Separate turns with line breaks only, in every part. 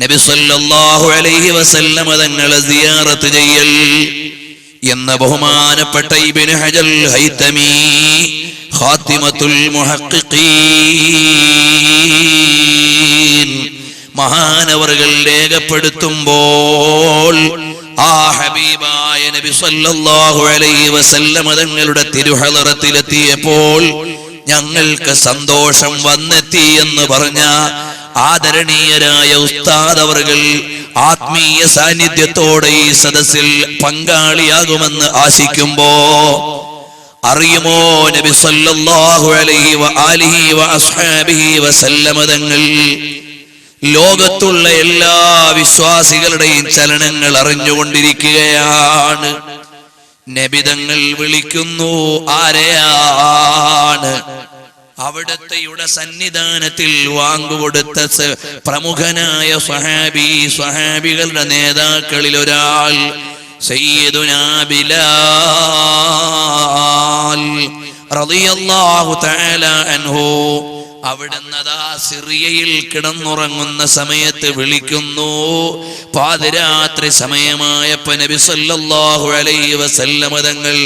നബി സല്ലല്ലാഹു അലൈഹി വസല്ലം തങ്ങളെ സിയാറത്ത് ചെയ്യൽ എന്ന ബഹുമാനപ്പെട്ട ഇബ്നു ഹജർ ഹൈതമി ഖാതിമത്തുൽ മുഹഖഖീൻ മഹാനവറുകൾ രേഖപ്പെടുത്തുമ്പോൾ ആ ഹബീബായ നബി സല്ലല്ലാഹു അലൈഹി വസല്ലം തങ്ങളുടെ തിരുഹളറത്തിലെത്തിയപ്പോൾ ഞങ്ങൾക്ക് സന്തോഷം വന്നെത്തി എന്ന് പറഞ്ഞ ആദരണീയരായ ഉസ്താദ് അവർകൾ ആത്മീയ സാന്നിധ്യത്തോടെ ഈ സദസ്സിൽ പങ്കാളിയാകുമെന്ന് ആശിക്കുമ്പോ അറിയുമോ നബി സല്ലല്ലാഹു അലൈഹി വആലിഹി വഅസ്ഹാബിഹി വസല്ലം തങ്ങൾ ലോകത്തുള്ള എല്ലാ വിശ്വാസികളുടെയും ചലനങ്ങൾ അറിഞ്ഞുകൊണ്ടിരിക്കുകയാണ്. നബിതങ്ങൾ വിളിക്കുന്നു ആരെയാണ്? അവിടത്തെയുടെ സന്നിധാനത്തിൽ വാങ്ങുകൊടുത്ത പ്രമുഖനായ സ്വഹാബികളുടെ നേതാക്കളിൽ ഒരാൾ സയ്യിദുനാ ബിലാൽ റളിയല്ലാഹു തആല അൻഹു. അവിടുന്ന് സിറിയയിൽ കിടന്നുറങ്ങുന്ന സമയത്ത് വിളിക്കുന്നു. പാതിരാത്രി സമയമായപ്പോ നബി സല്ലല്ലാഹു അലൈഹി വസല്ലം തങ്ങൾ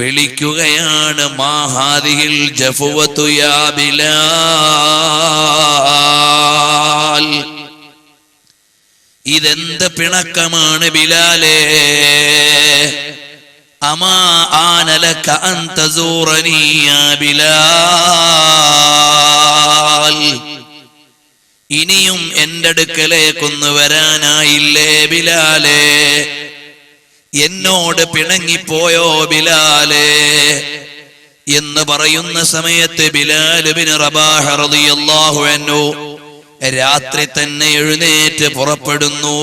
വിളിക്കുകയാണ്, മാ ഹാദിഹിൽ ജഫവതു യാ ബിലാൽ, ഇതെന്ത് പിണക്കമാണ് ബിലാലേ, അമാ ആനലക അൻ തസൂറനി യാ ബിലാൽ, ഇനിയും എൻ്റെ അടുക്കലേക്കൊന്ന് വരാനായില്ലേ ബിലാലേ, എന്നോട് പിണങ്ങിപ്പോയോ ബിലാലേ എന്ന് പറയുന്ന സമയത്ത് ബിലാൽ ഇബ്നു റബാഹ റളിയല്ലാഹു അൻഹു രാത്രി തന്നെ എഴുന്നേറ്റ് പുറപ്പെടുന്നു.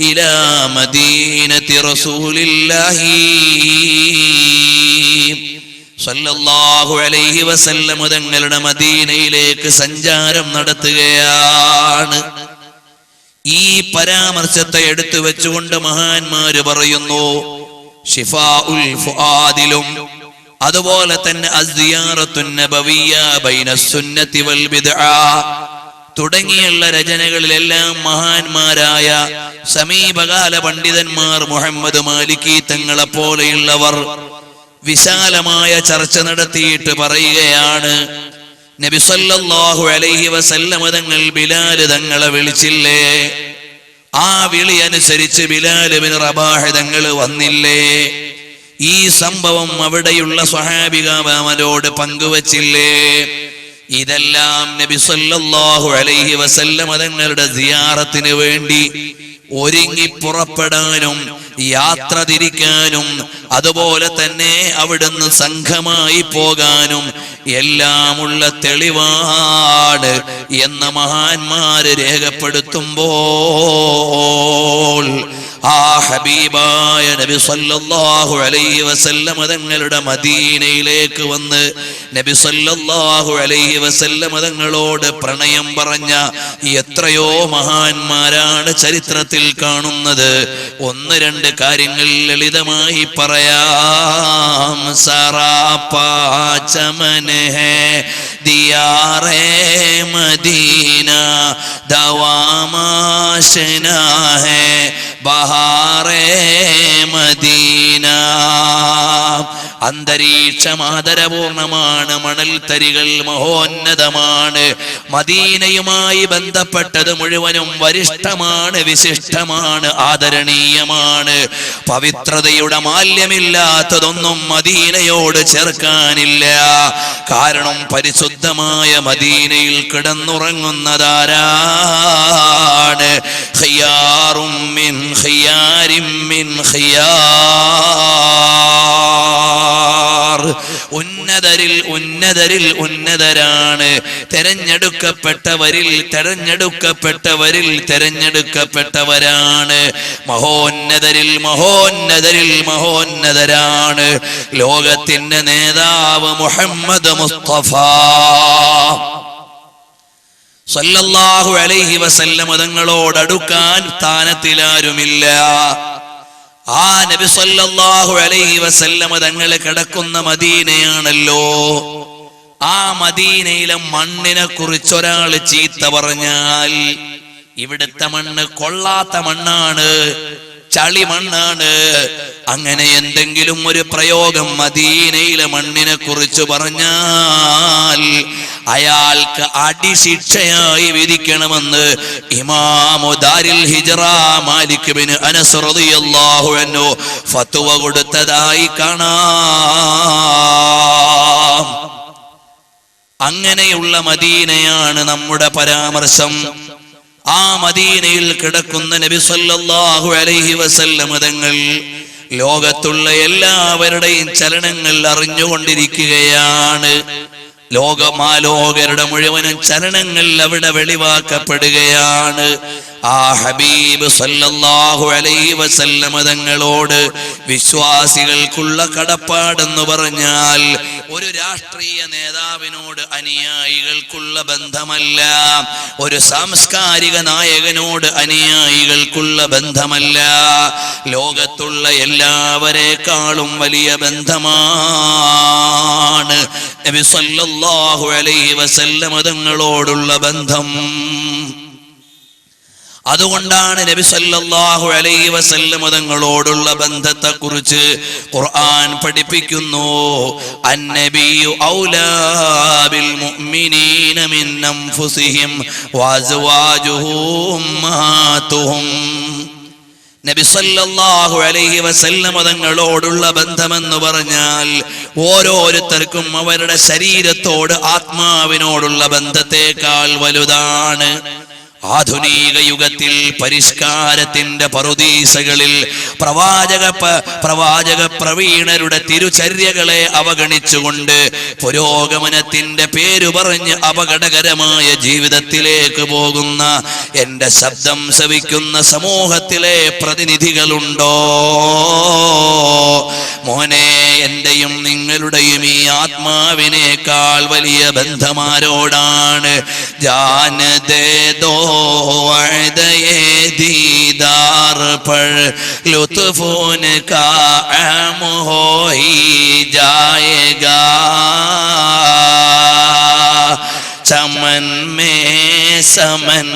ഇലാ മദീനത്തി റസൂലില്ലാഹി സല്ലല്ലാഹു അലൈഹി വസല്ലം തങ്ങളുടെ മദീനയിലേക്ക് സഞ്ചാരം നടത്തുകയാണ്. ഈ പരാമർശത്തെ എടുത്തു വെച്ചുകൊണ്ട് മഹാന്മാര് പറയുന്നു, ശിഫാഉൽ ഫുആദിലും അതുപോലെ തന്നെ അസ്സിയാറത്തുൻ നബവിയ്യ ബൈനസ് സുന്നത്തി വൽ ബിദ്അ തുടങ്ങിയുള്ള രചനകളിലെല്ലാം മഹാന്മാരായ സമീപകാല പണ്ഡിതന്മാർ മുഹമ്മദ് മാലിക്കി തങ്ങളെ പോലെയുള്ളവർ വിശാലമായ ചർച്ച നടത്തിയിട്ട് പറയുകയാണ്, നബി സല്ലല്ലാഹു അലൈഹി വസല്ലം തങ്ങൾ ബിലാൽ തങ്ങളെ വിളിച്ചില്ലേ, ആ വിളി അനുസരിച്ച് ബിലാൽ ഇബ്നു റബാഹ തങ്ങൾ വന്നില്ലേ, ഈ സംഭവം അവിടെയുള്ള സ്വഹാബികളോട് പങ്കുവച്ചില്ലേ, ഇതെല്ലാം നബി സല്ലല്ലാഹു അലൈഹി വസല്ലം തങ്ങളുടെ സിയാറത്തിന് വേണ്ടി ഒരുങ്ങി പുറപ്പെടാനും യാത്ര തിരിക്കാനും അതുപോലെ തന്നെ അവിടുന്ന് സംഘമായി പോകാനും എല്ലാമുള്ള തെളിവാണ് എന്ന് മഹാന്മാര് രേഖപ്പെടുത്തുമ്പോൾ ആ ഹബീബായ നബി സല്ലല്ലാഹു അലൈഹി വസല്ലം തങ്ങളുടെ മദീനയിലേക്ക് വന്ന് നബി സല്ലല്ലാഹു അലൈഹി വസല്ലം തങ്ങളോട് പ്രണയം പറഞ്ഞ എത്രയോ മഹാന്മാരാണ് ചരിത്രത്തിൽ കാണുന്നത്. ഒന്ന് രണ്ട് കാര്യങ്ങൾ ലളിതമായി പറയാം. സറാപ്പാ ചമൻ ഹേ ദിയാറേ മദീന ദവാമാശനാ ഹേ ബഹാറേ മദീന. അന്തരീക്ഷം ആദരപൂർണമാണ്, മണൽത്തരികൾ മഹോന്നതമാണ്, മദീനയുമായി ബന്ധപ്പെട്ടത് മുഴുവനും വരിഷ്ഠമാണ്, വിശിഷ്ടമാണ്, ആദരണീയമാണ്. പവിത്രതയുടെ മാല്യമില്ലാത്തതൊന്നും മദീനയോട് ചേർക്കാനില്ല. കാരണം പരിശുദ്ധമായ മദീനയിൽ കിടന്നുറങ്ങുന്നതാരാണ്? ഖിയാറും മിൻ ഖിയാരിൻ മിൻ ഖിയാർ, ഉന്നതരിൽ ഉന്നതരിൽ ഉന്നതരാണ്, തെരഞ്ഞെടുക്കപ്പെട്ടവരിൽ തെരഞ്ഞെടുക്കപ്പെട്ടവരിൽ തെരഞ്ഞെടുക്കപ്പെട്ടവരാണ്, മഹോന്നതരിൽ മഹോന്നതരിൽ മഹോന്നതരാണ്. ലോകത്തിന്റെ നേതാവ് മുഹമ്മദ് മുസ്തഫ സല്ലല്ലാഹു അലൈഹി വസല്ലം തങ്ങളോട് അടുക്കാൻ സ്ഥാനത്തിലാരുമില്ല. ആ നബി സല്ലല്ലാഹു അലൈഹി വസല്ലം തങ്ങൾ കിടക്കുന്ന മദീനയാണല്ലോ. ആ മദീനയിലെ മണ്ണിനെ കുറിച്ച് ഒരാൾ ചീത്ത പറഞ്ഞാൽ ഇവിടുത്തെ മണ്ണ് കൊള്ളാത്ത മണ്ണാണ്, ചളി മണ്ണാണ്. അങ്ങനെ എന്തെങ്കിലും ഒരു പ്രയോഗം മദീനയിലെ മണ്ണിനെ കുറിച്ച് പറഞ്ഞാൽ അയാൾക്ക് അടിശിക്ഷയായി വിധിക്കണമെന്ന് ഇമാമു ദാരിൽ ഹിജ്റ മാലിക് ബിൻ അനസ് റളിയല്ലാഹു അൻഹു ഫത്വ കൊടുത്തതായി കാണാം. അങ്ങനെയുള്ള മദീനയാണ് നമ്മുടെ പരാമർശം. ആ മദീനയിൽ കിടക്കുന്ന നബി സല്ലല്ലാഹു അലൈഹി വസല്ലം തങ്ങൾ ലോകത്തുള്ള എല്ലാവരുടെയും ചലനങ്ങൾ അറിഞ്ഞുകൊണ്ടിരിക്കുകയാണ്. ലോകമാലോകരുടെ മുഴുവനും ചലനങ്ങൾ അവിടെ വെളിവാക്കപ്പെടുകയാണ്. ആ ഹബീബ് സല്ലല്ലാഹു അലൈഹി വസല്ലം തങ്ങളോട് വിശ്വാസികൾക്കുള്ള കടപ്പാടെന്ന് പറഞ്ഞാൽ ഒരു രാഷ്ട്രീയ നേതാവിനോട് അനുയായികൾക്കുള്ള ബന്ധമല്ല, ഒരു സാംസ്കാരിക നായകനോട് അനുയായികൾക്കുള്ള ബന്ധമല്ല, ലോകത്തുള്ള എല്ലാവരെക്കാളും വലിയ ബന്ധമാണ് നബി സല്ലല്ലാഹു അലൈഹി വസല്ലം തങ്ങളോടുള്ള ബന്ധം. അതുകൊണ്ടാണ് നബി സല്ലല്ലാഹു അലൈഹി വസല്ലം തങ്ങളോടുള്ള ബന്ധത്തെക്കുറിച്ച് ഖുർആൻ പഠിപ്പിക്കുന്നു. അന്നബിയു ഔലാ ബിൽ മുഅ്മിനീന മിൻ അൻഫുസിഹിം വഅസ്വാജുഹു ഉമ്മഹാതുഹും. നബി സല്ലല്ലാഹു അലൈഹി വസല്ലം തങ്ങളോടുള്ള ബന്ധമെന്ന് പറഞ്ഞാൽ ഓരോരുത്തർക്കും അവരുടെ ശരീരത്തോട് ആത്മാവിനോടുള്ള ബന്ധത്തെക്കാൾ വലുതാണ്. ആധുനിക യുഗത്തിൽ പരിഷ്കാരത്തിന്റെ പറുദീസകളിൽ പ്രവാചക പ്രവീണരുടെ തിരുചര്യകളെ അവഗണിച്ചുകൊണ്ട് പുരോഗമനത്തിന്റെ പേരു പറഞ്ഞ് അപകടകരമായ ജീവിതത്തിലേക്ക് പോകുന്ന എന്റെ ശബ്ദം ശ്രവിക്കുന്ന സമൂഹത്തിലെ പ്രതിനിധികളുണ്ടോ? മോനെ, എന്റെയും നിങ്ങളുടെയും ഈ ആത്മാവിനേക്കാൾ വലിയ ബന്ധമാരോടാണ്? ജാനദേദോ दीदार पर लुत्फों का आम हो ही जाएगा. चमन में समन,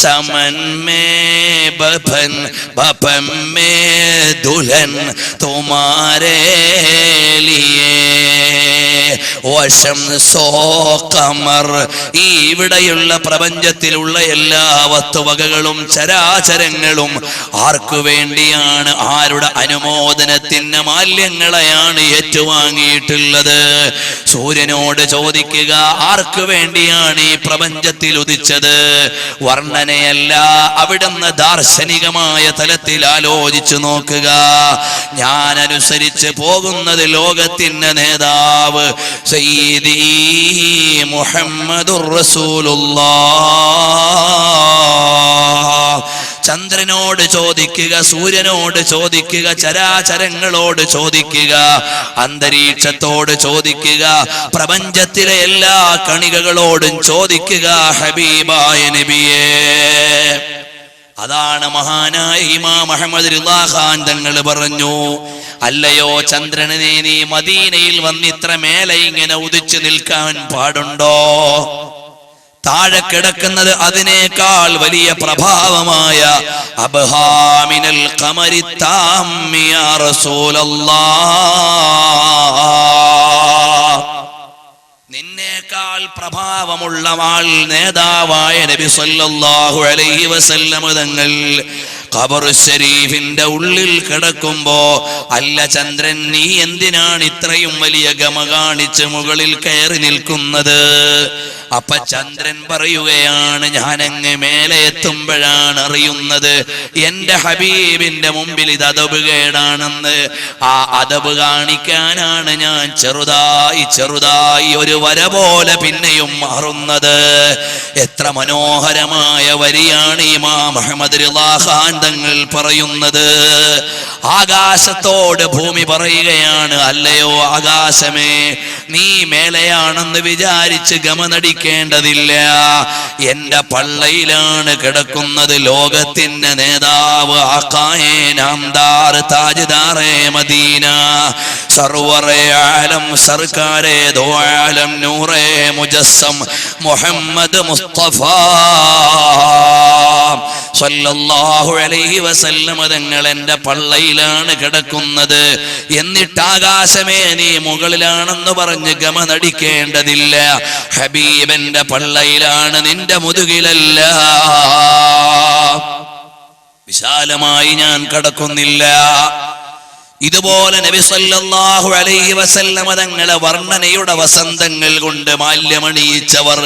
समन में बपन, बपन में दुल्हन तुम्हारे लिए. വശംസോ ഖമർ. ഈ ഇവിടെയുള്ള പ്രപഞ്ചത്തിലുള്ള എല്ലാ വസ്തുവകകളും ചരാചരങ്ങളും ആർക്കു വേണ്ടിയാണ്? ആരുടെ അനുമോദനത്തിന് മാല്യങ്ങളെയാണ് ഏറ്റുവാങ്ങിയിട്ടുള്ളത്? സൂര്യനോട് ചോദിക്കുക, ആർക്കു വേണ്ടിയാണ് ഈ പ്രപഞ്ചത്തിൽ ഉദിച്ചത്? വർണ്ണനയല്ല, അവിടുന്ന് ദാർശനികമായ തലത്തിൽ ആലോചിച്ചു നോക്കുക. ഞാൻ അനുസരിച്ച് പോകുന്നത് ലോകത്തിന്റെ നേതാവ് സയ്യിദി മുഹമ്മദുർ റസൂലുള്ളാഹ്. ചന്ദ്രനോട് ചോദിക്കുക, സൂര്യനോട് ചോദിക്കുക, ചരാചരങ്ങളോട് ചോദിക്കുക, അന്തരീക്ഷത്തോട് ചോദിക്കുക, പ്രപഞ്ചത്തിലെ എല്ലാ കണികകളോടും ചോദിക്കുക ഹബീബായ നബിയേ. അതാണ് മഹാനായ ഇമാം അഹ്മദ് റിളാ ഖാൻ തങ്ങൾ പറഞ്ഞു, അല്ലയോ ചന്ദ്രനെ, നീ മദീനയിൽ വന്നിത്ര മേലെ ഇങ്ങനെ ഉദിച്ചു നിൽക്കാൻ പാടുണ്ടോ? താഴെ കിടക്കുന്നത് അതിനേക്കാൾ വലിയ പ്രഭാവമായ അബ്ഹാമിനൽ ഖമരി താമ്മി യാ റസൂലല്ലാഹ്. നിന്നേക്കാൾ പ്രഭാവമുള്ള ആൾ നേതാവായ നബി സല്ലല്ലാഹു അലൈഹി വസല്ലം തങ്ങൾ ഖബർ ശരീഫിന്റെ ഉള്ളിൽ കിടക്കുമ്പോ, അല്ല ചന്ദ്രൻ, നീ എന്തിനാണ് ഇത്രയും വലിയ ഗമ കാണിച്ച് മുകളിൽ കയറി നിൽക്കുന്നത്? അപ്പൊ ചന്ദ്രൻ പറയുകയാണ്, ഞാനങ്ങ് മേലെ എത്തുമ്പോഴാണ് അറിയുന്നത് എന്റെ ഹബീബിന്റെ മുമ്പിൽ ഇത് അദബ് കേടാണെന്ന്. ആ അദബ് കാണിക്കാനാണ് ഞാൻ ചെറുതായി ഒരു വര പോലെ പിന്നെയും മാറുന്നത്. എത്ര മനോഹരമായ വരിയാണ് ഇമാം അഹ്മദ് റിളാ ഖാൻ തങ്ങൾ പറയുന്നത്. ആകാശത്തോട് ഭൂമി പറയുകയാണ്, അല്ലയോ ആകാശമേ, നീ മേലെയാണെന്ന് വിചാരിച്ച് ഗമനടിക്കേണ്ടതില്ല. എന്റെ പള്ളയിലാണ് കിടക്കുന്നത് ലോകത്തിന്റെ നേതാവ്, ആഖായേ നാംദാർ താജ്ദാറേ മദീന സർവറെ ആലം സർക്കാരെ ദോ ആലം നൂറെ മുജസ്സം മുഹമ്മദ് മുസ്തഫ സല്ലല്ലാഹു അലൈഹി വസല്ലം തങ്ങൾ എൻ്റെ പള്ളയിലാണ് കിടക്കുന്നത്. എന്നിട്ട് ആകാശമേ നീ മുകളിലാണെന്ന് പറഞ്ഞ് ഗമനടിക്കേണ്ടതില്ല. ഹബീബന്റെ പള്ളയിലാണ്, നിന്റെ മുതുകിലല്ല. വിശാലമായി ഞാൻ കിടക്കുന്നില്ല. ഇതുപോലെ നബി സല്ലല്ലാഹു അലൈഹി വസല്ലം തങ്ങളെ വർണ്ണനയുടെ വസന്തങ്ങൾ കൊണ്ട് മാല്യമണിയിച്ചവർ,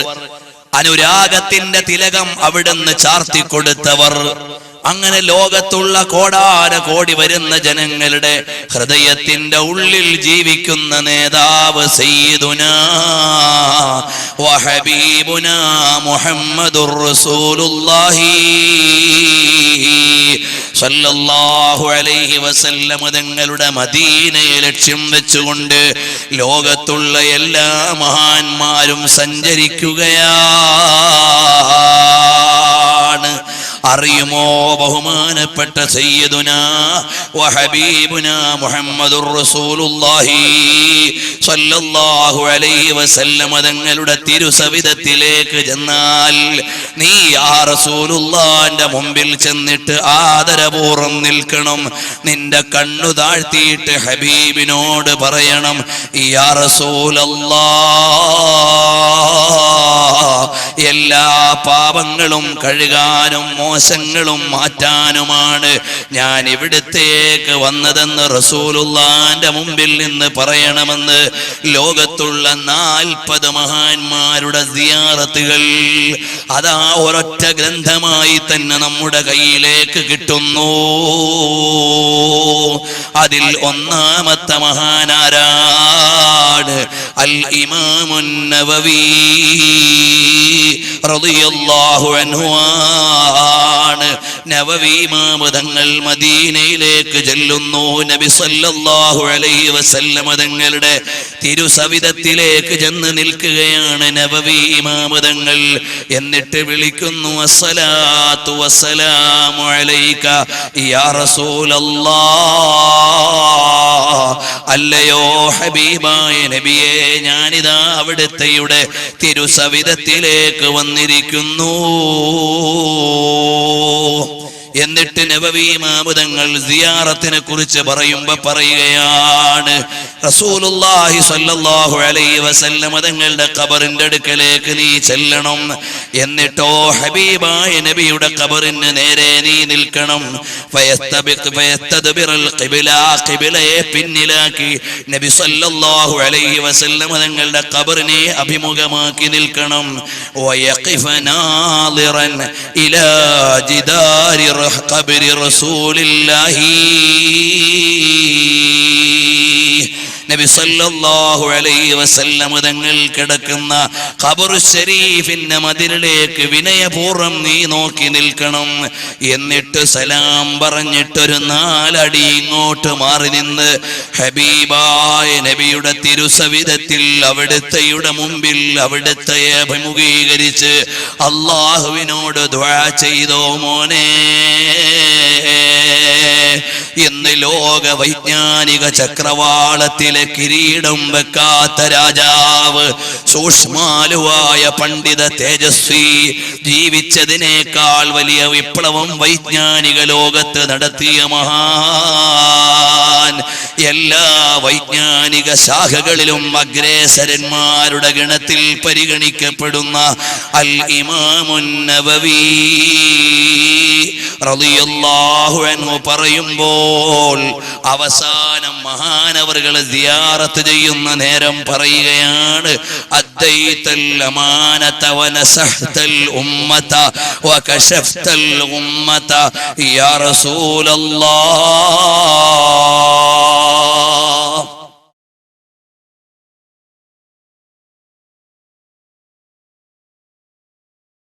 അനുരാഗത്തിന്റെ തിലകം അവിടുന്ന് ചാർത്തിക്കൊടുത്തവർ, അങ്ങനെ ലോകത്തുള്ള കോടാന കോടി വരുന്ന ജനങ്ങളുടെ ഹൃദയത്തിന്റെ ഉള്ളിൽ ജീവിക്കുന്ന നേതാവ് സയ്യിദുനാ വഹബീബുനാ മുഹമ്മദുർ റസൂലുള്ളാഹി സല്ലല്ലാഹു അലൈഹി വസല്ലം തങ്ങളുടെ മദീനയെ ലക്ഷ്യം വെച്ചുകൊണ്ട് ലോകത്തുള്ള എല്ലാ മഹാന്മാരും സഞ്ചരിക്കുകയാണ്. അറിയുമോ ബഹുമാനപ്പെട്ട സയ്യിദുനാ വഹബീബുനാ മുഹമ്മദുർ റസൂലുള്ളാഹി സല്ലല്ലാഹു അലൈഹി വസല്ലം തങ്ങളുടെ തിരുസവിധത്തിലേക്ക് ചെന്നാൽ നീ യാ റസൂലുള്ളാഹിന്റെ മുമ്പിൽ ചെന്നിട്ട് ആദരപൂർവ്വം നിൽക്കണം. നിന്റെ കണ്ണു താഴ്ത്തിയിട്ട് ഹബീബിനോട് പറയണം, യാ റസൂലല്ലാഹ്, എല്ലാ പാപങ്ങളും കഴുകാനും മോശങ്ങളും മാറ്റാനുമാണ് ഞാൻ ഇവിടത്തേക്ക് വന്നതെന്ന് റസൂലുള്ളാഹിന്റെ മുമ്പിൽ നിന്ന് പറയണമെന്ന് ലോകത്തുള്ള 40 മഹാന്മാരുടെ സിയാറത്തുകൾ അതാ ഒരൊറ്റ ഗ്രന്ഥമായി തന്നെ നമ്മുടെ കയ്യിലേക്ക് കിട്ടുന്നു. അതിൽ ഒന്നാമത്തെ മഹാനാരാണ്? അൽ ഇമാമുൻ നവവി റളിയല്ലാഹു അൻഹു ആണ്. നവവി ഇമാം തങ്ങൾ മദീനയിലേക്ക് ചെല്ലുന്നു. നബി സല്ലല്ലാഹു അലൈഹി വസല്ലം തങ്ങളുടെ തിരുസവിധത്തിലേക്ക് ചെന്ന് നിൽക്കുകയാണ് നവവി ഇമാം തങ്ങൾ. എന്നിട്ട് വിളിക്കുന്നു, അസ്സലാത്തു വസ്സലാമു അലൈക യാ റസൂലല്ലാഹ്. അല്ലയോ ഹബീബായ നബിയേ, ഞാനിതാ അവിടുത്തെയുടെ തിരുസവിധത്തിലേക്ക് വന്നിരിക്കുന്നു. എന്നിട്ട് നബവി ഇമാം തങ്ങൾ സിയാറത്തിനെ കുറിച്ച് പറയുമ്പോൾ പറയുകയാണ്, റസൂലുള്ളാഹി സ്വല്ലല്ലാഹു അലൈഹി വസല്ലം തങ്ങളുടെ ഖബറിന്റെ അടുക്കലേക്ക് നീ ചെല്ലണം. എന്നിട്ടോ ഹബീബായ നബിയുടെ ഖബറിന് നേരെ നീ നിൽക്കണം. ഫയസ്തദ്ബിറുൽ ഖിബ്ല, ഖിബ്ലയെ പിന്നിലാക്കി നബി സ്വല്ലല്ലാഹു അലൈഹി വസല്ലം തങ്ങളുടെ ഖബറിനെ അഭിമുഖമാക്കി നിൽക്കണം. വയഖിഫ നാളിറൻ ഇലാ ജിദാരി ഖബരി റസൂലില്ലാഹി. നബി സല്ലല്ലാഹു അലൈഹി വസല്ലം തങ്ങൾ കിടക്കുന്ന ഖബറു ശരീഫിന്റെ മതിലിലേക്ക് വിനയപൂർവ്വം നീ നോക്കി നിൽക്കണം. എന്നിട്ട് സലാം പറഞ്ഞിട്ടൊരു 4 അടി ഇങ്ങോട്ട് മാറി നിന്ന് ഹബീബായ നബിയുടെ തിരുസവിധത്തിൽ അവിടുത്തെയുടെ മുമ്പിൽ അവിടുത്തെ അഭിമുഖീകരിച്ച് അല്ലാഹുവിനോട് ദുആ ചെയ്തോ മോനെ. ഇന്ന് ലോക വൈജ്ഞാനിക ചക്രവാളത്തിലെ കിരീടം വെക്കാത്ത രാജാവ്, സൂക്ഷ്മാലുവായ പണ്ഡിത തേജസ്വി, ജീവിച്ചതിനേക്കാൾ വലിയ വിപ്ലവം വൈജ്ഞാനിക ലോകത്ത് നടത്തിയ മഹാൻ, എല്ലാ വൈജ്ഞാനിക ശാഖകളിലും അഗ്രേസരന്മാരുടെ ഗണത്തിൽ പരിഗണിക്കപ്പെടുന്ന അൽ ഇമാമുൻ നവവി റളിയല്ലാഹു അൻഹു പറയുമ്പോൾ അവസാനം മഹാനവറുകളെ സിയാറത്ത് ചെയ്യുന്ന നേരം പറയുകയാണ്, അദ്ദൈതൽ അമാനത വനസഹ്തൽ ഉമ്മത വകശഫ്തൽ ഉമ്മത യാ റസൂലല്ലാഹ്.